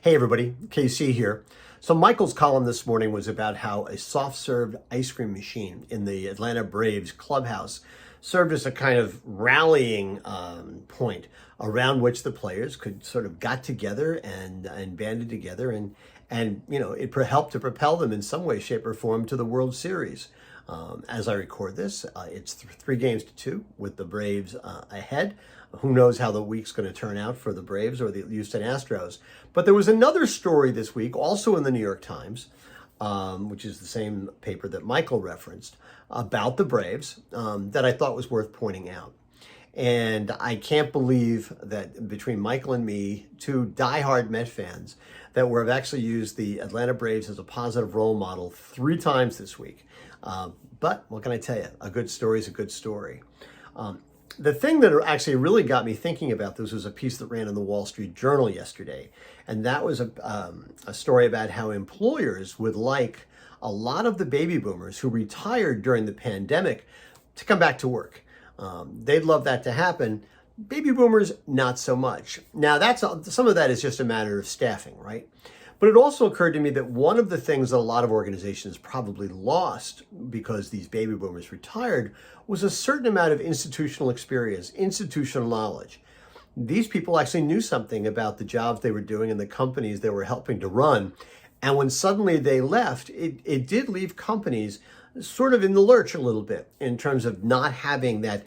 Hey everybody, KC here. So Michael's column this morning was about how a soft-served ice cream machine in the Atlanta Braves clubhouse served as a kind of rallying point around which the players could sort of got together and banded together and it helped to propel them in some way, shape, or form to the World Series. As I record this, it's 3-2 with the Braves ahead. Who knows how the week's going to turn out for the Braves or the Houston Astros. But there was another story this week, also in the New York Times, which is the same paper that Michael referenced, about the Braves that I thought was worth pointing out. And I can't believe that between Michael and me, two diehard Met fans, that we've actually used the Atlanta Braves as a positive role model 3 times this week. But what can I tell you? A good story is a good story. The thing that actually really got me thinking about this was a piece that ran in the Wall Street Journal yesterday. And that was a story about how employers would like a lot of the baby boomers who retired during the pandemic to come back to work. They'd love that to happen. Baby boomers, not so much. Now, some of that is just a matter of staffing, right? But it also occurred to me that one of the things that a lot of organizations probably lost because these baby boomers retired was a certain amount of institutional experience, institutional knowledge. These people actually knew something about the jobs they were doing and the companies they were helping to run. And when suddenly they left, it did leave companies sort of in the lurch a little bit in terms of not having that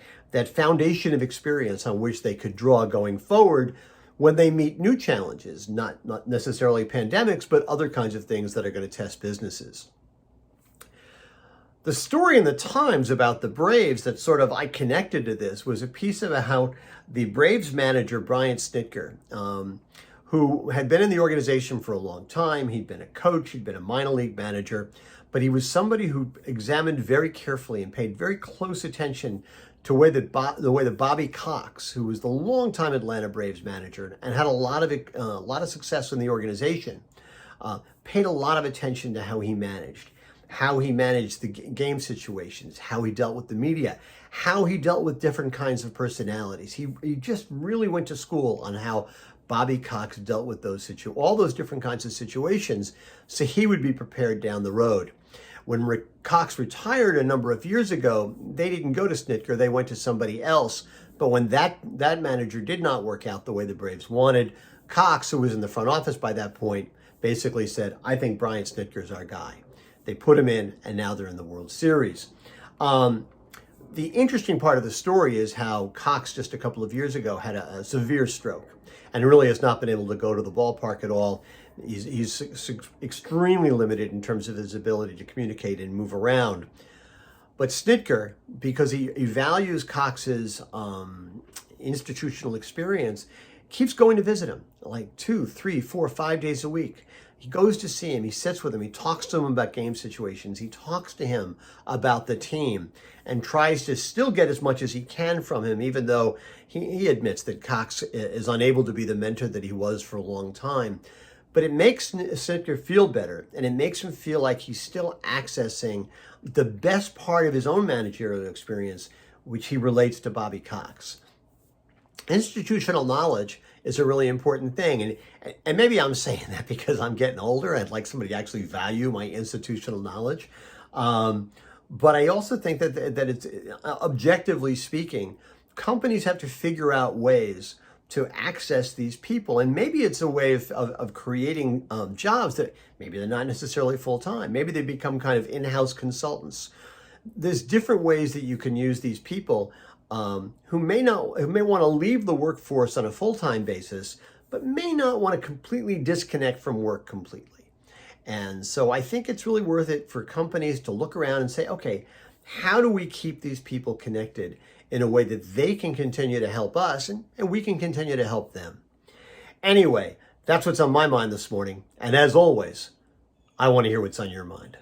foundation of experience on which they could draw going forward when they meet new challenges, not necessarily pandemics, but other kinds of things that are going to test businesses. The story in the Times about the Braves that sort of I connected to this was a piece about how the Braves manager, Brian Snitker, who had been in the organization for a long time, he'd been a coach, he'd been a minor league manager, but he was somebody who examined very carefully and paid very close attention to the way that Bobby Cox, who was the longtime Atlanta Braves manager and had a lot of success in the organization, paid a lot of attention to how he managed the game situations, how he dealt with the media, how he dealt with different kinds of personalities. He just really went to school on how Bobby Cox dealt with all those different kinds of situations, so he would be prepared down the road. When Cox retired a number of years ago, they didn't go to Snitker, they went to somebody else. But when that manager did not work out the way the Braves wanted, Cox, who was in the front office by that point, basically said, I think Brian Snitker's our guy. They put him in, and now they're in the World Series. The interesting part of the story is how Cox just a couple of years ago had a severe stroke and really has not been able to go to the ballpark at all. He's extremely limited in terms of his ability to communicate and move around. But Snitker, because he values Cox's institutional experience, keeps going to visit him like 2, 3, 4, 5 days a week. He goes to see him, he sits with him, he talks to him about game situations, he talks to him about the team and tries to still get as much as he can from him, even though he admits that Cox is unable to be the mentor that he was for a long time. But it makes Snitker feel better, and it makes him feel like he's still accessing the best part of his own managerial experience, which he relates to Bobby Cox. Institutional knowledge is a really important thing. And maybe I'm saying that because I'm getting older. I'd like somebody to actually value my institutional knowledge. But I also think that it's, objectively speaking, companies have to figure out ways to access these people. And maybe it's a way of creating jobs that maybe they're not necessarily full-time. Maybe they become kind of in-house consultants. There's different ways that you can use these people who may want to leave the workforce on a full-time basis, but may not want to completely disconnect from work completely. And so I think it's really worth it for companies to look around and say, okay, how do we keep these people connected in a way that they can continue to help us and we can continue to help them? Anyway, that's what's on my mind this morning. And as always, I want to hear what's on your mind.